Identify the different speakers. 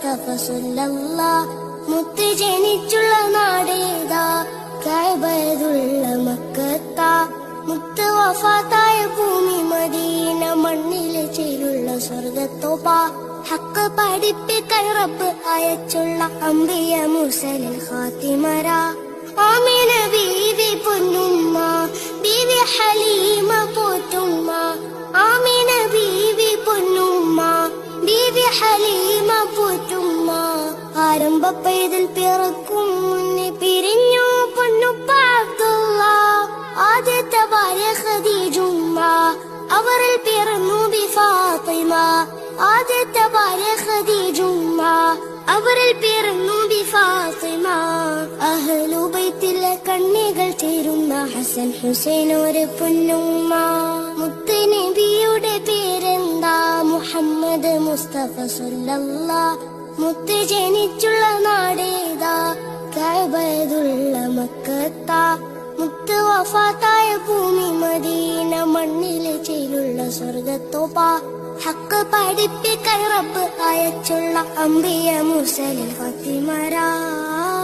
Speaker 1: മുസ്തഫ സല്ലല്ലാഹ് മുത്ത് ജനിച്ചുള്ള നാടേതാ കഅബയുള്ള മക്കത്താ മുത്ത് വഫാത്തായ ഭൂമി മദീന മണ്ണിലെ ചേലുള്ള സ്വർഗത്തോപ്പ ഹക്ക് പഠിപ്പിക്കാൻ റബ്ബ് അയച്ചുള്ള അംബിയ മുർസലിൽ ഖാതിമര ആമിന ബീവി പൊന്നുമ്മ ബീവി ഹലീമ പോറ്റുമ്മ ആമിന ബീവി പൊന്നുമ്മ ബീവി ഹലീമ പോറ്റുമ്മ ആരംഭപ്പേതിൽ പിറക്കും മുന്നേ പിരിഞ്ഞു പൊന്നുപ്പ അബ്ദുള്ള ആദ്യത്തെ ഭാര്യ ഖദീജുമ്മ അവരിൽ പിറന്നു ബി ഫാത്തിമ ആദ്യത്തെ ഭാര്യ ഖദീജുമ്മ അവരിൽ പിറന്നു ബി ഫാത്തിമ അഹ്ലു ബൈത്തിലെ കണ്ണികൾ ചേരുന്ന ഹസൻ ഹുസൈൻ ഒരു പൊന്നുമ്മ മുത്ത് നബിയുടെ പേരെന്താ മുഹമ്മദ് മുസ്തഫ സല്ലല്ലാഹ് മുത്ത് ജനിച്ചുള്ള നാടേതാ കഅബയുള്ള മക്കത്താ മുത്ത് വഫാത്തായ ഭൂമി മദീന മണ്ണിലെ ചേലുള്ള സ്വർഗത്തോപ്പ ഹക്ക് പഠിപ്പിക്കാൻ റബ്ബ് അയച്ചുള്ള അംബിയ മുർസലിൽ ഖാതിമര